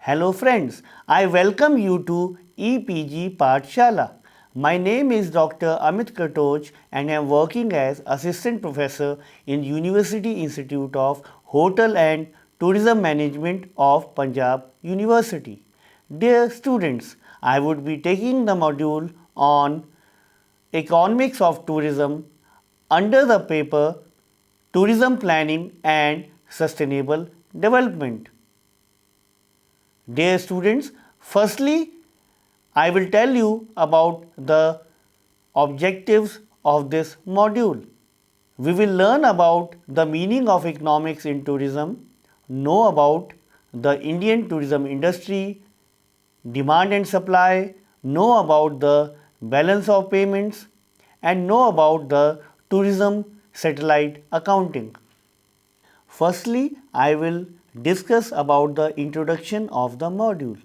Hello friends, I welcome you to EPG Pathshala. My name is Dr. Amit Katoj and I am working as Assistant Professor in University Institute of Hotel and Tourism Management of Punjab University. Dear students, I would be taking the module on Economics of Tourism under the paper Tourism Planning and Sustainable Development. Dear students, firstly, I will tell you about the objectives of this module. We will learn about the meaning of economics in tourism, know about the Indian tourism industry, demand and supply, know about the balance of payments, and know about the tourism satellite accounting. Firstly, I will discuss about the introduction of the module.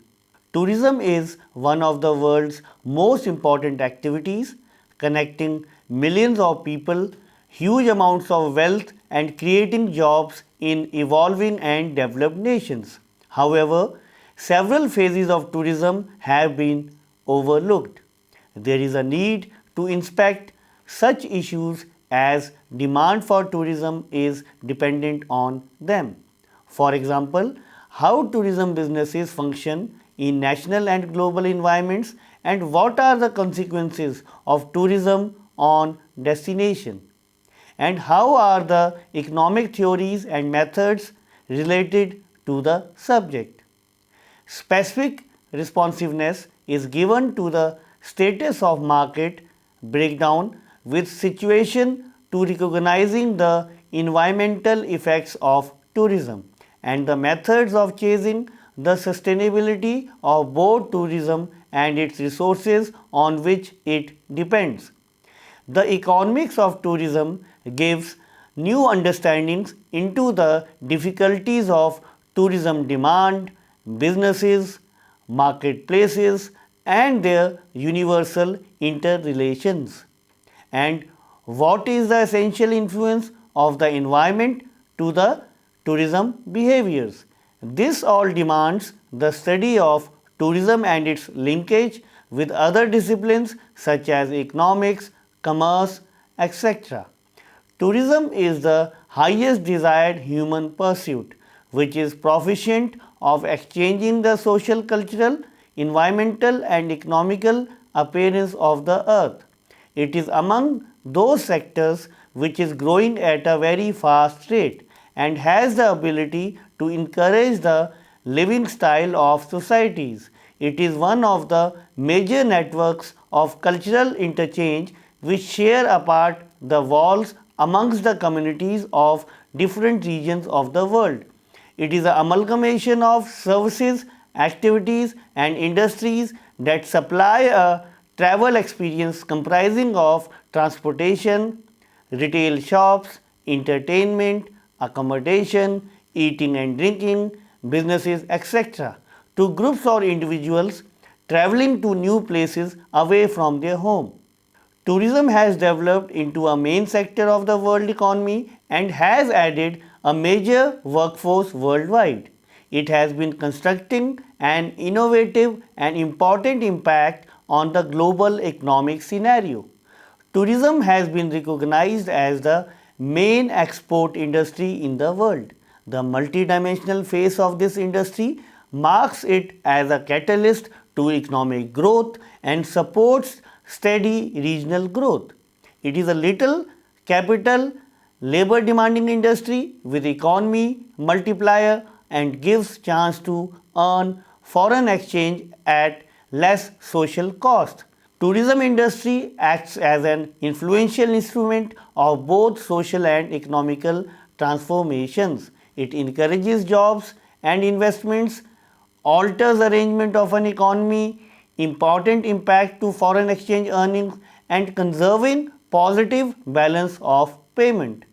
Tourism is one of the world's most important activities, connecting millions of people, huge amounts of wealth, and creating jobs in evolving and developed nations. However, several phases of tourism have been overlooked. There is a need to inspect such issues as demand for tourism is dependent on them. For example, how tourism businesses function in national and global environments and what are the consequences of tourism on destination, and how are the economic theories and methods related to the subject. Specific responsiveness is given to the status of market breakdown with situation to recognizing the environmental effects of tourism and the methods of chasing the sustainability of both tourism and its resources on which it depends. The economics of tourism gives new understandings into the difficulties of tourism demand, businesses, marketplaces, and their universal interrelations. And what is the essential influence of the environment to the tourism behaviors? This all demands the study of tourism and its linkage with other disciplines such as economics, commerce, etc. Tourism is the highest desired human pursuit, which is proficient of exchanging the social, cultural, environmental and economical appearance of the earth. It is among those sectors which is growing at a very fast rate and has the ability to encourage the living style of societies. It is one of the major networks of cultural interchange which share apart the walls amongst the communities of different regions of the world. It is an amalgamation of services, activities and industries that supply a travel experience comprising of transportation, retail shops, entertainment, accommodation, eating and drinking, businesses, etc. to groups or individuals traveling to new places away from their home. Tourism has developed into a main sector of the world economy and has added a major workforce worldwide. It has been constructing an innovative and important impact on the global economic scenario. Tourism has been recognized as the main export industry in the world. The multidimensional face of this industry marks it as a catalyst to economic growth and supports steady regional growth. It is a little capital, labor demanding industry with economy multiplier and gives chance to earn foreign exchange at less social cost. Tourism industry acts as an influential instrument of both social and economical transformations. It encourages jobs and investments, alters arrangement of an economy, important impact to foreign exchange earnings and conserving positive balance of payment.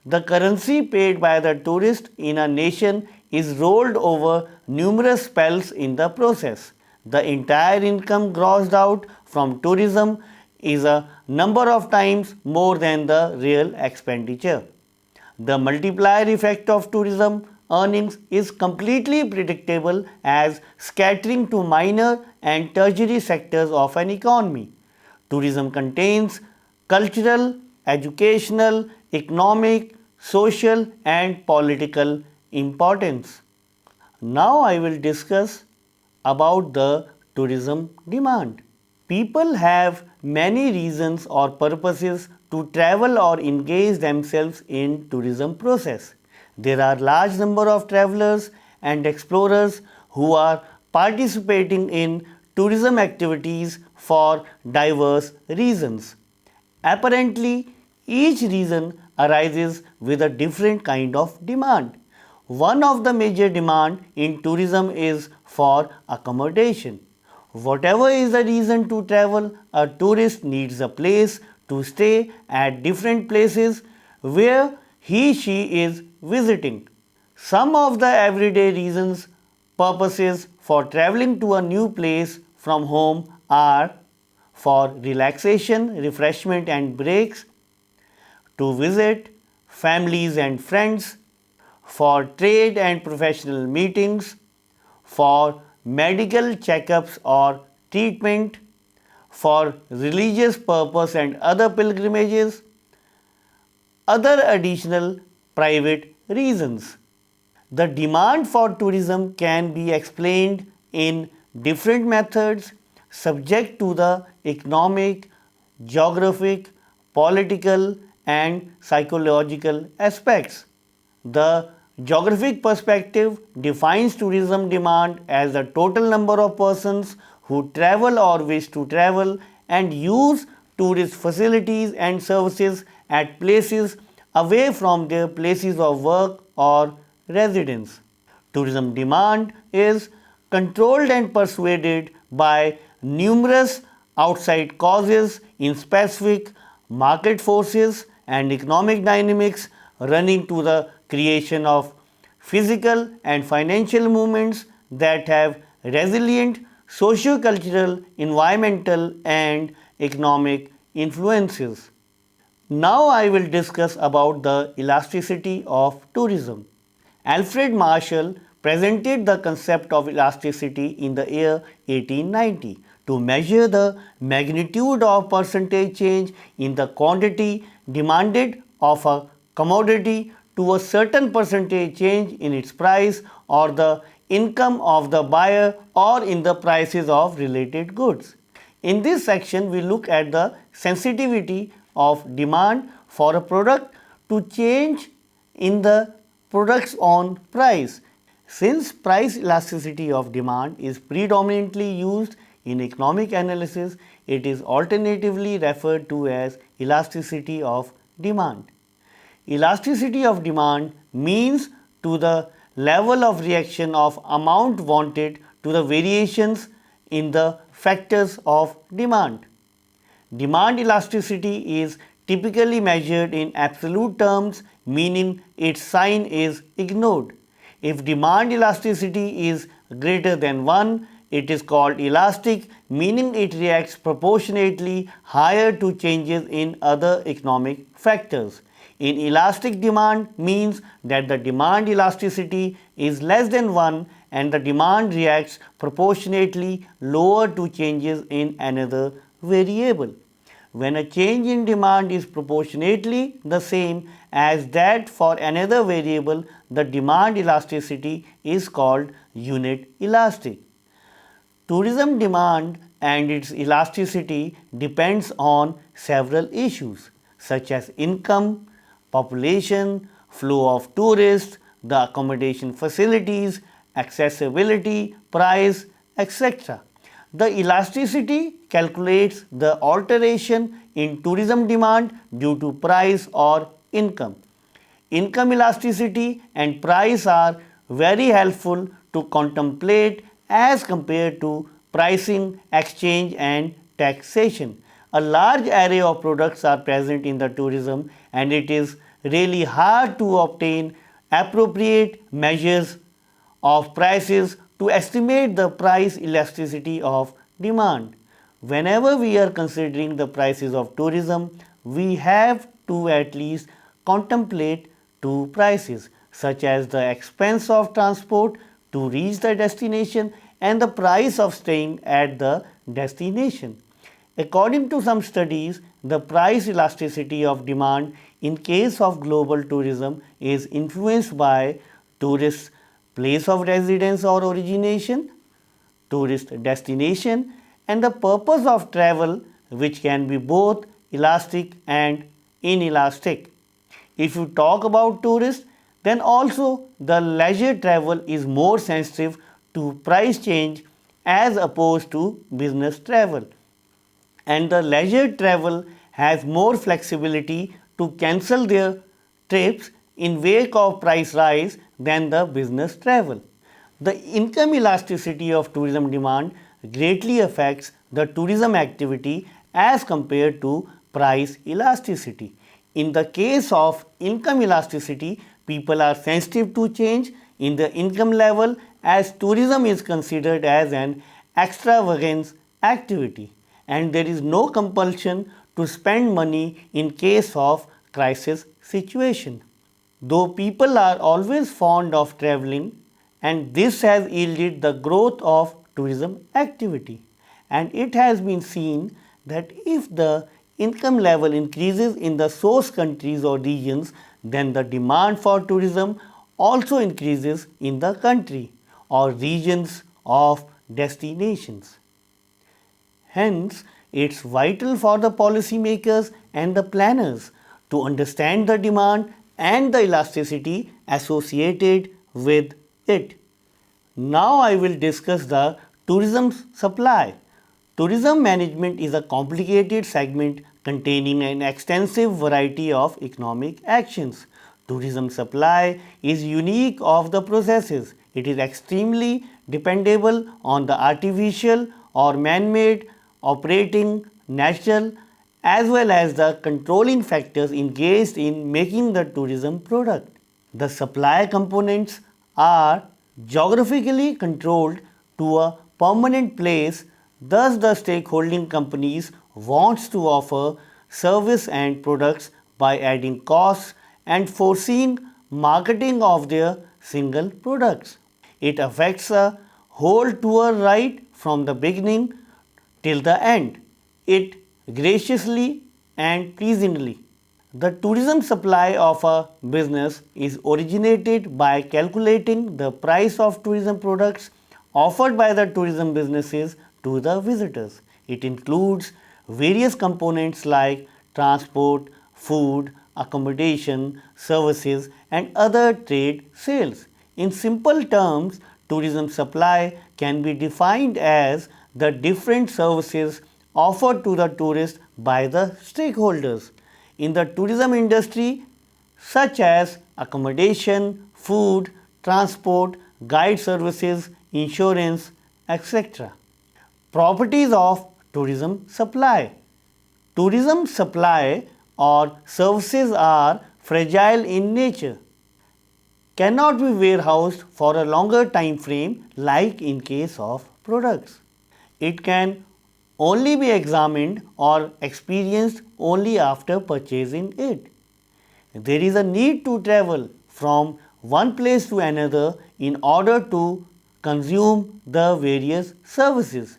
The currency paid by the tourist in a nation is rolled over numerous spells in the process. The entire income grossed out from tourism is a number of times more than the real expenditure. The multiplier effect of tourism earnings is completely predictable as scattering to minor and tertiary sectors of an economy. Tourism contains cultural, educational, economic, social and political importance. Now I will discuss about the tourism demand. People have many reasons or purposes to travel or engage themselves in tourism process. There are large number of travelers and explorers who are participating in tourism activities for diverse reasons. Apparently, each reason arises with a different kind of demand. One of the major demand in tourism is for accommodation. Whatever is the reason to travel, a tourist needs a place to stay at different places where she is visiting. Some of the everyday reasons, purposes for traveling to a new place from home are for relaxation, refreshment and breaks, to visit families and friends, for trade and professional meetings, for medical checkups or treatment, for religious purpose and other pilgrimages, other additional private reasons. The demand for tourism can be explained in different methods subject to the economic, geographic, political and psychological aspects. The geographic perspective defines tourism demand as the total number of persons who travel or wish to travel and use tourist facilities and services at places away from their places of work or residence. Tourism demand is controlled and persuaded by numerous outside causes in specific market forces and economic dynamics running to the creation of physical and financial movements that have resilient socio-cultural, environmental and economic influences. Now I will discuss about the elasticity of tourism. Alfred Marshall presented the concept of elasticity in the year 1890 to measure the magnitude of percentage change in the quantity demanded of a commodity to a certain percentage change in its price or the income of the buyer or in the prices of related goods. In this section, we look at the sensitivity of demand for a product to change in the product's own price. Since price elasticity of demand is predominantly used in economic analysis, it is alternatively referred to as elasticity of demand. Elasticity of demand means to the level of reaction of amount wanted to the variations in the factors of demand. Demand elasticity is typically measured in absolute terms, meaning its sign is ignored. If demand elasticity is greater than 1, it is called elastic, meaning it reacts proportionately higher to changes in other economic factors. Inelastic demand means that the demand elasticity is less than 1 and the demand reacts proportionately lower to changes in another variable. When a change in demand is proportionately the same as that for another variable, the demand elasticity is called unit elastic. Tourism demand and its elasticity depends on several issues such as income, population, flow of tourists, the accommodation facilities, accessibility, price, etc. The elasticity calculates the alteration in tourism demand due to price or income. Income elasticity and price are very helpful to contemplate as compared to pricing, exchange and taxation. A large array of products are present in the tourism and it is really hard to obtain appropriate measures of prices to estimate the price elasticity of demand. Whenever we are considering the prices of tourism, we have to at least contemplate two prices. such as the expense of transport to reach the destination and the price of staying at the destination. According to some studies, the price elasticity of demand in case of global tourism is influenced by tourists' place of residence or origination, tourist destination, and the purpose of travel, which can be both elastic and inelastic. If you talk about tourists, then also the leisure travel is more sensitive to price change as opposed to business travel, and the leisure travel has more flexibility to cancel their trips in wake of price rise than the business travel. The income elasticity of tourism demand greatly affects the tourism activity as compared to price elasticity. In the case of income elasticity, people are sensitive to change in the income level as tourism is considered as an extravagance activity, and there is no compulsion to spend money in case of crisis situation. Though people are always fond of traveling, and this has yielded the growth of tourism activity, and it has been seen that if the income level increases in the source countries or regions, then the demand for tourism also increases in the country or regions of destinations. Hence, it's vital for the policymakers and the planners to understand the demand and the elasticity associated with it. Now I will discuss the tourism supply. Tourism management is a complicated segment containing an extensive variety of economic actions. Tourism supply is unique of the processes. It is extremely dependable on the artificial or man-made, operating, natural, as well as the controlling factors engaged in making the tourism product. The supply components are geographically controlled to a permanent place, thus the stakeholding companies wants to offer service and products by adding costs and foreseeing marketing of their single products. It affects a whole tour right from the beginning till the end, it graciously and pleasingly. The tourism supply of a business is originated by calculating the price of tourism products offered by the tourism businesses to the visitors. It includes various components like transport, food, accommodation, services, and other trade sales. In simple terms, tourism supply can be defined as the different services offered to the tourist by the stakeholders in the tourism industry, such as accommodation, food, transport, guide services, insurance, etc. Properties of tourism supply. Tourism supply or services are fragile in nature, cannot be warehoused for a longer time frame like in case of products. It can only be examined or experienced only after purchasing it. There is a need to travel from one place to another in order to consume the various services.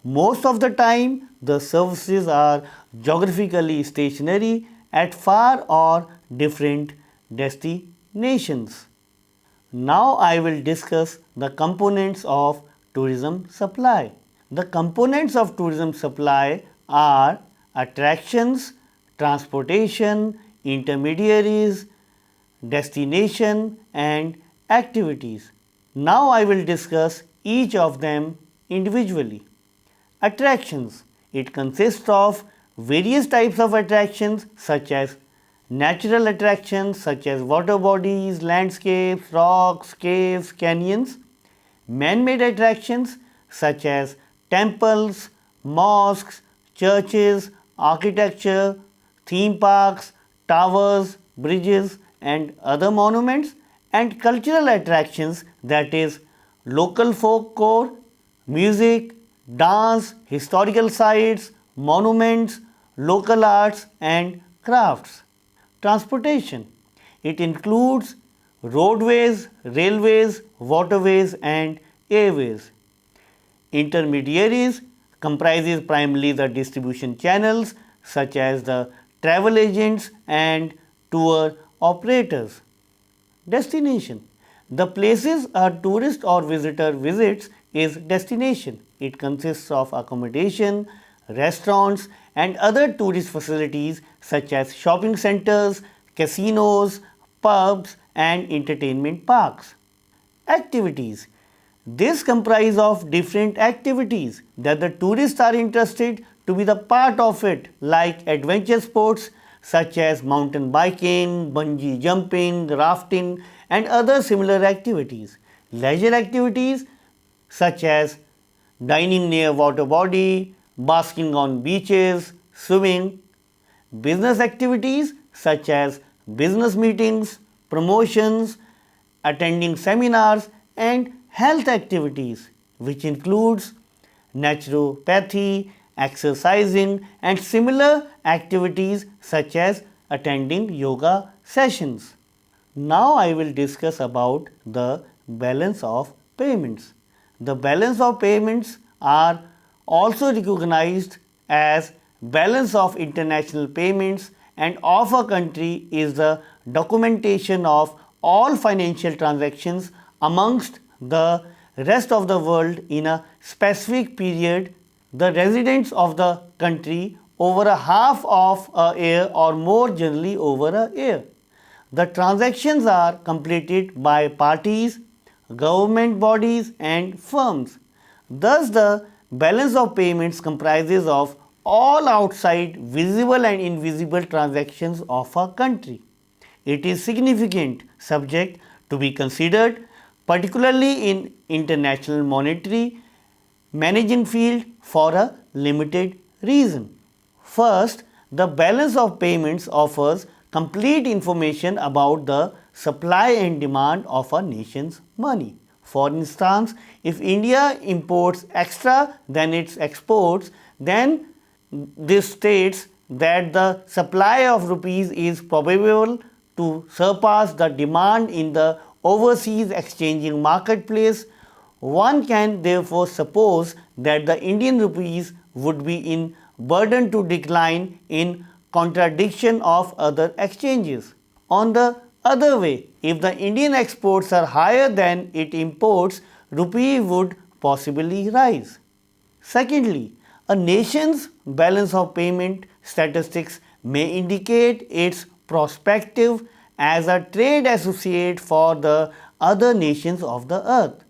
Most of the time, the services are geographically stationary at far or different destinations. Now I will discuss the components of tourism supply. The components of tourism supply are attractions, transportation, intermediaries, destination, and activities. Now I will discuss each of them individually. Attractions. It consists of various types of attractions such as natural attractions such as water bodies, landscapes, rocks, caves, canyons. Man-made attractions such as temples, mosques, churches, architecture, theme parks, towers, bridges, and other monuments, and cultural attractions, that is local folklore, music, dance, historical sites, monuments, local arts and crafts. Transportation. It includes roadways, railways, waterways and airways. Intermediaries comprises primarily the distribution channels such as the travel agents and tour operators. Destination. The places a tourist or visitor visits is destination. It consists of accommodation, restaurants and other tourist facilities such as shopping centers, casinos, pubs and entertainment parks. Activities. This comprises of different activities that the tourists are interested to be the part of it, like adventure sports such as mountain biking, bungee jumping, rafting and other similar activities. Leisure activities such as dining near water body, basking on beaches, swimming. Business activities such as business meetings, promotions, attending seminars and health activities which includes naturopathy, exercising and similar activities such as attending yoga sessions. Now I will discuss about the balance of payments. The balance of payments are also recognized as balance of international payments and of a country is the documentation of all financial transactions amongst the rest of the world in a specific period. The residents of the country over a half of a year or more, generally over a year. The transactions are completed by parties, government bodies and firms. Thus, the balance of payments comprises of all outside visible and invisible transactions of a country. It is significant subject to be considered, particularly in international monetary managing field for a limited reason. First, the balance of payments offers complete information about the supply and demand of a nation's money. For instance, if India imports extra than its exports, then this states that the supply of rupees is probable to surpass the demand in the overseas exchanging marketplace. One can therefore suppose that the Indian rupees would be in burden to decline in contradiction of other exchanges. On the other way, if the Indian exports are higher than its imports, rupee would possibly rise. Secondly, a nation's balance of payment statistics may indicate its prospective as a trade associate for the other nations of the earth.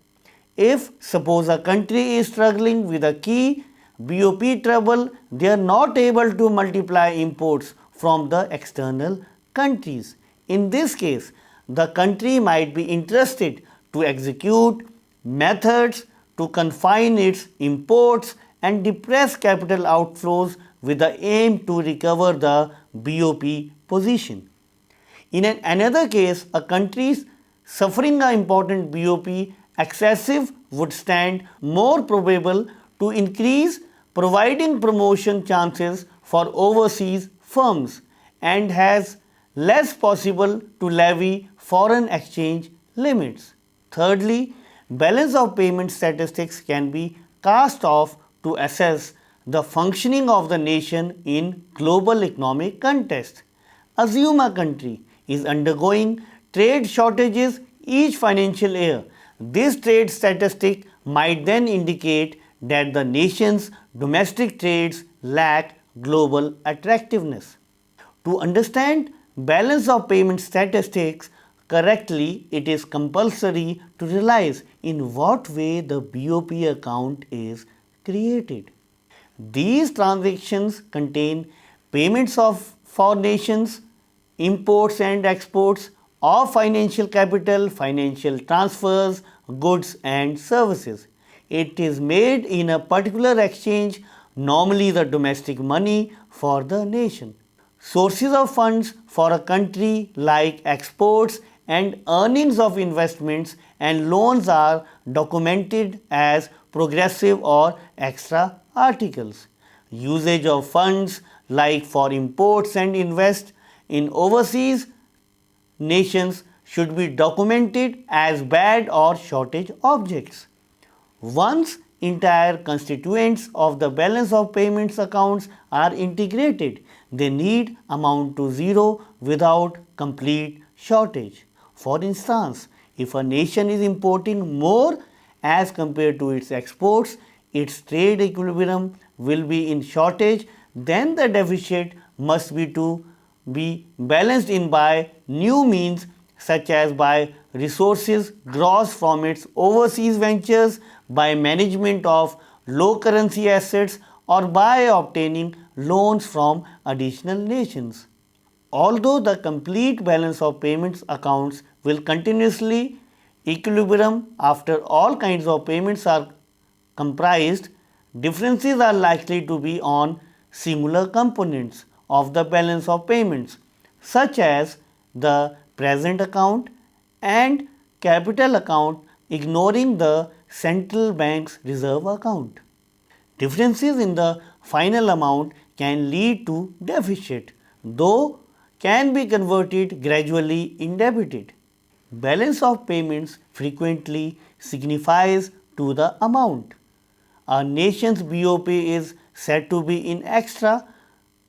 If suppose a country is struggling with a key BOP trouble, they are not able to multiply imports from the external countries. In this case, the country might be interested to execute methods to confine its imports and depress capital outflows with the aim to recover the BOP position. In another case, a country suffering an important BOP excessive would stand more probable to increase providing promotion chances for overseas firms and has less possible to levy foreign exchange limits. Thirdly, balance of payment statistics can be cast off to assess the functioning of the nation in global economic context. Assume a country is undergoing trade shortages each financial year. This trade statistic might then indicate that the nation's domestic trades lack global attractiveness. To understand balance of payment statistics correctly, it is compulsory to realize in what way the BOP account is created. These transactions contain payments of for nations, imports and exports of financial capital, financial transfers, goods and services. It is made in a particular exchange, normally the domestic money for the nation. Sources of funds for a country like exports and earnings of investments and loans are documented as progressive or extra articles. Usage of funds like for imports and invest in overseas nations should be documented as bad or shortage objects. Once entire constituents of the balance of payments accounts are integrated, they need amount to zero without complete shortage. For instance, if a nation is importing more as compared to its exports, its trade equilibrium will be in shortage, then the deficit must be balanced in by new means such as by resources gross from its overseas ventures, by management of low currency assets, or by obtaining loans from additional nations. Although the complete balance of payments accounts will continuously equilibrium after all kinds of payments are comprised, differences are likely to be on similar components of the balance of payments, such as the present account and capital account, ignoring the central bank's reserve account. Differences in the final amount can lead to deficit, though can be converted gradually in debited. Balance of payments frequently signifies to the amount. A nation's BOP is said to be in extra.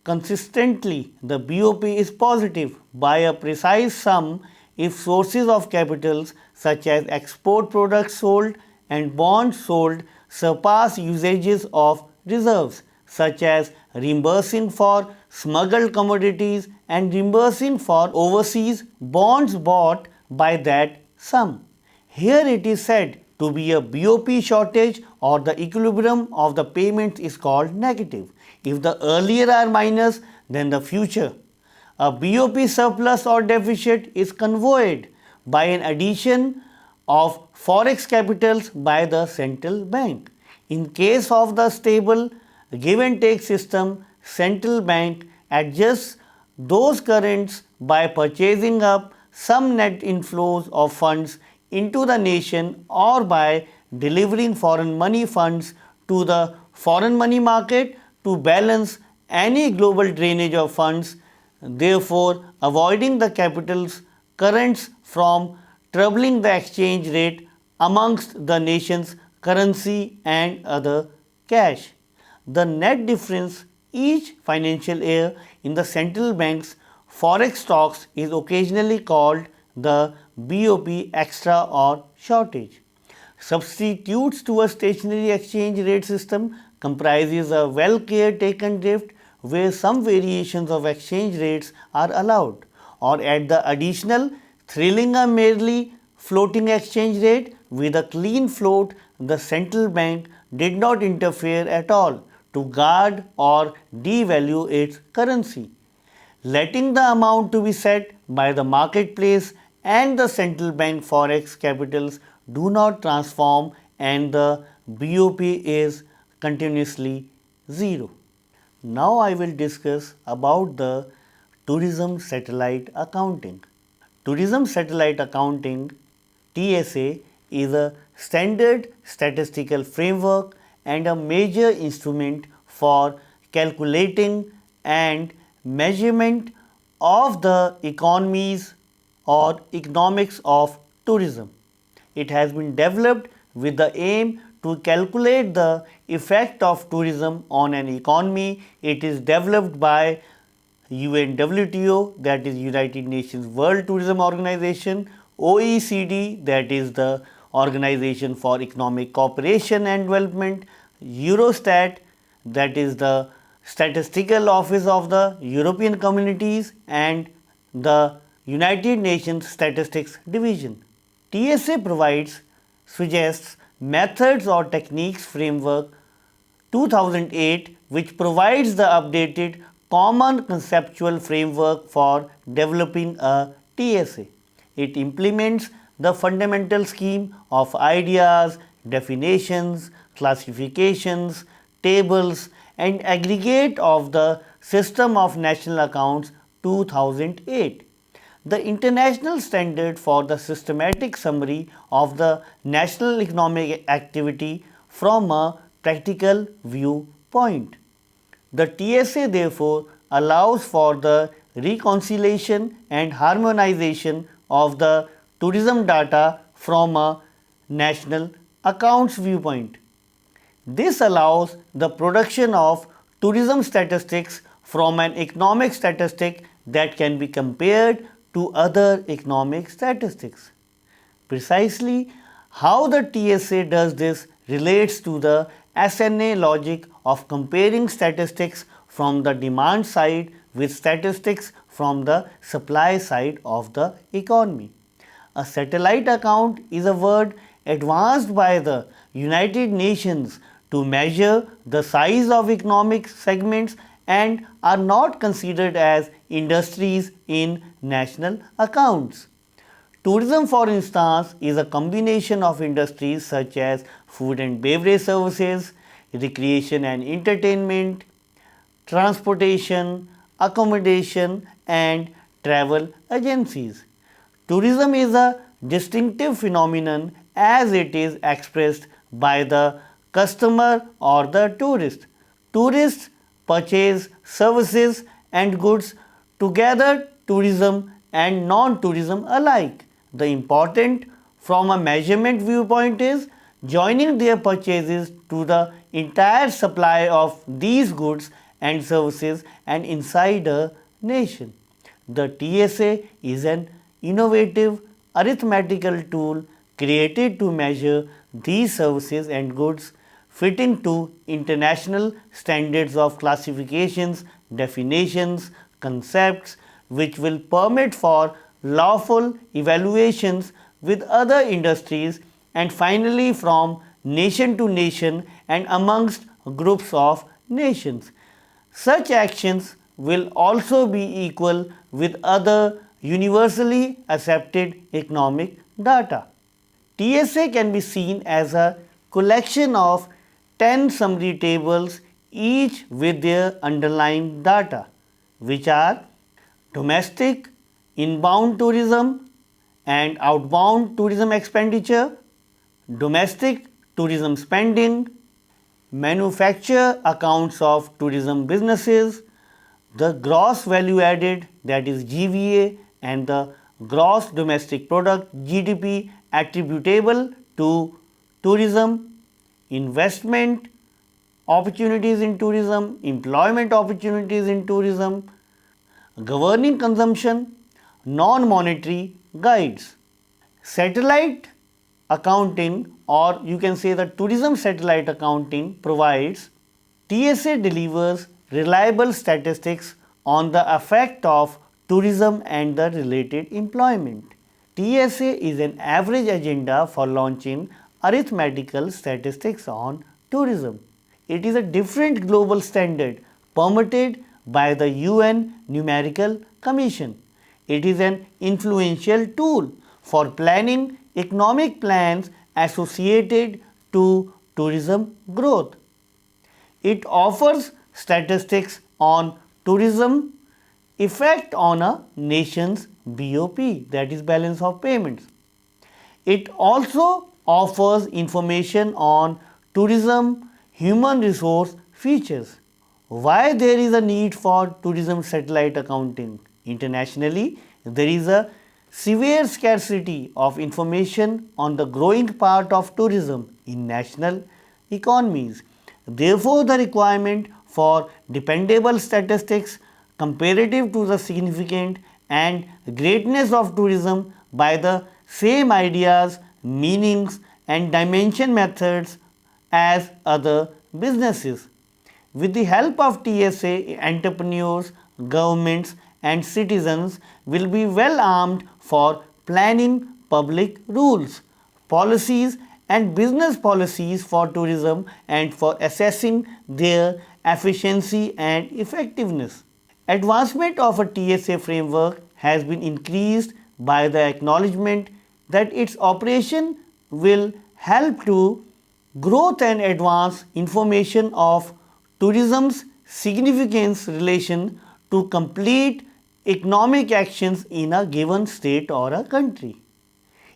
Consistently, the BOP is positive by a precise sum if sources of capitals such as export products sold and bonds sold surpass usages of reserves, such as reimbursing for smuggled commodities and reimbursing for overseas bonds bought by that sum. Here it is said to be a BOP shortage, or the equilibrium of the payments is called negative. If the earlier are minus, then the future. A BOP surplus or deficit is conveyed by an addition of forex capitals by the central bank. In case of the stable give and take system, central bank adjusts those currents by purchasing up some net inflows of funds into the nation or by delivering foreign money funds to the foreign money market to balance any global drainage of funds, therefore avoiding the capital's currents from troubling the exchange rate amongst the nation's currency and other cash. The net difference each financial year in the central bank's forex stocks is occasionally called the BOP extra or shortage. Substitutes to a stationary exchange rate system comprises a well care taken drift where some variations of exchange rates are allowed, or at the additional thrilling a merely floating exchange rate with a clean float. The central bank did not interfere at all to guard or devalue its currency, letting the amount to be set by the marketplace, and the central bank forex capitals do not transform and the BOP is continuously zero. Now I will discuss about the tourism satellite accounting. Tourism satellite accounting TSA is a standard statistical framework and a major instrument for calculating and measurement of the economies or economics of tourism. It has been developed with the aim to calculate the effect of tourism on an economy. It is developed by UNWTO, that is United Nations World Tourism Organization, OECD, that is the Organization for Economic Cooperation and Development, Eurostat, that is the Statistical Office of the European Communities, and the United Nations Statistics Division. TSA suggests methods or techniques framework 2008, which provides the updated common conceptual framework for developing a TSA. It implements the fundamental scheme of ideas, definitions, classifications, tables, and aggregate of the System of National Accounts 2008. The international standard for the systematic summary of the national economic activity from a practical viewpoint. The TSA therefore allows for the reconciliation and harmonization of the tourism data from a national accounts viewpoint. This allows the production of tourism statistics from an economic statistic that can be compared to other economic statistics. Precisely how the TSA does this relates to the SNA logic of comparing statistics from the demand side with statistics from the supply side of the economy. A satellite account is a word advanced by the United Nations to measure the size of economic segments and are not considered as industries in national accounts. Tourism, for instance, is a combination of industries such as food and beverage services, recreation and entertainment, transportation, accommodation, and travel agencies. Tourism is a distinctive phenomenon as it is expressed by the customer or the tourist. Tourists purchase services and goods together, tourism and non-tourism alike. The important from a measurement viewpoint is joining their purchases to the entire supply of these goods and services and inside a nation. The TSA is an innovative arithmetical tool created to measure these services and goods fitting to international standards of classifications, definitions, concepts, which will permit for lawful evaluations with other industries and finally from nation to nation and amongst groups of nations. Such actions will also be equal with other universally accepted economic data. TSA can be seen as a collection of 10 summary tables, each with their underlying data, which are domestic, inbound tourism and outbound tourism expenditure, domestic tourism spending, manufacture accounts of tourism businesses, the gross value added, that is GVA, and the gross domestic product GDP attributable to tourism, investment opportunities in tourism, employment opportunities in tourism, governing consumption, non-monetary guides. Satellite accounting, or you can say the tourism satellite accounting, provides TSA delivers reliable statistics on the effect of tourism and the related employment. TSA is an average agenda for launching arithmetical statistics on tourism. It is a different global standard permitted by the UN Numerical Commission. It is an influential tool for planning economic plans associated to tourism growth. It offers statistics on tourism effect on a nation's BOP, that is balance of payments. It also offers information on tourism human resource features. Why there is a need for tourism satellite accounting? Internationally, there is a severe scarcity of information on the growing part of tourism in national economies. Therefore, the requirement for dependable statistics comparative to the significance and greatness of tourism by the same ideas, meanings and dimension methods as other businesses. With the help of TSA, entrepreneurs, governments and citizens will be well armed for planning public rules, policies and business policies for tourism and for assessing their efficiency and effectiveness. Advancement of a TSA framework has been increased by the acknowledgement that its operation will help to growth and advance information of tourism's significance relation to complete economic actions in a given state or a country.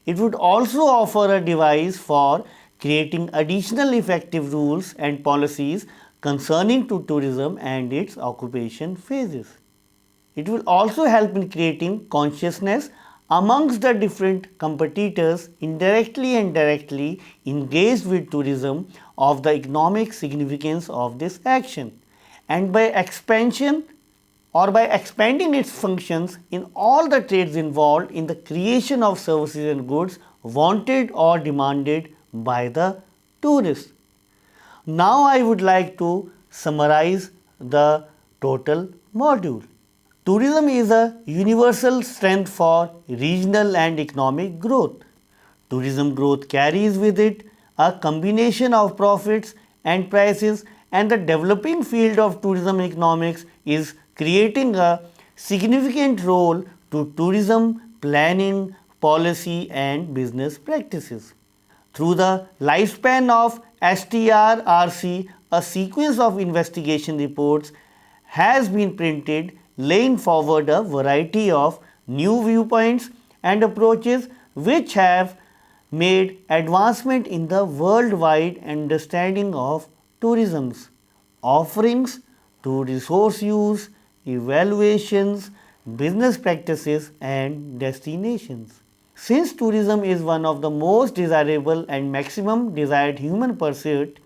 It would also offer a device for creating additional effective rules and policies concerning to tourism and its occupation phases. It will also help in creating consciousness amongst the different competitors indirectly and directly engaged with tourism of the economic significance of this action, and by expansion or by expanding its functions in all the trades involved in the creation of services and goods wanted or demanded by the tourist. Now I would like to summarize the total module. Tourism is a universal strength for regional and economic growth. Tourism growth carries with it a combination of profits and prices, and the developing field of tourism economics is creating a significant role to tourism planning, policy and business practices. Through the lifespan of STRRC, a sequence of investigation reports has been printed, laying forward a variety of new viewpoints and approaches which have made advancement in the worldwide understanding of tourism's offerings to resource use, evaluations, business practices and destinations. Since tourism is one of the most desirable and maximum desired human pursuit,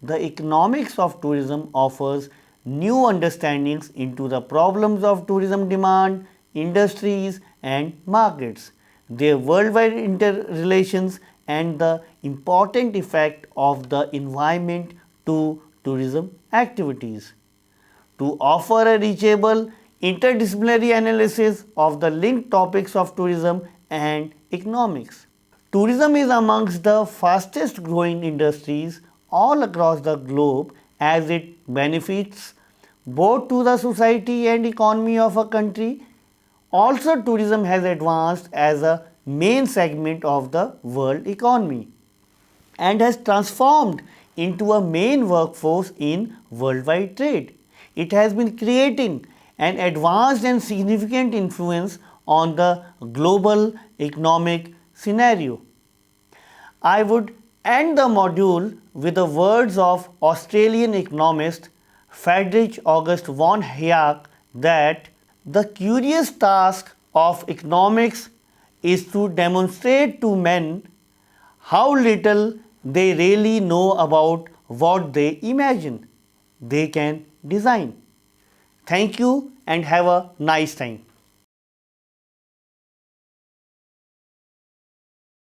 the economics of tourism offers new understandings into the problems of tourism demand, industries and markets, their worldwide interrelations and the important effect of the environment to tourism activities. To offer a reachable interdisciplinary analysis of the linked topics of tourism and economics. Tourism is amongst the fastest growing industries all across the globe as it benefits both to the society and economy of a country. Also, tourism has advanced as a main segment of the world economy and has transformed into a main workforce in worldwide trade. It has been creating an advanced and significant influence on the global economic scenario. I would end the module with the words of Australian economist Friedrich August von Hayek that the curious task of economics is to demonstrate to men how little they really know about what they imagine they can design. Thank you and have a nice time.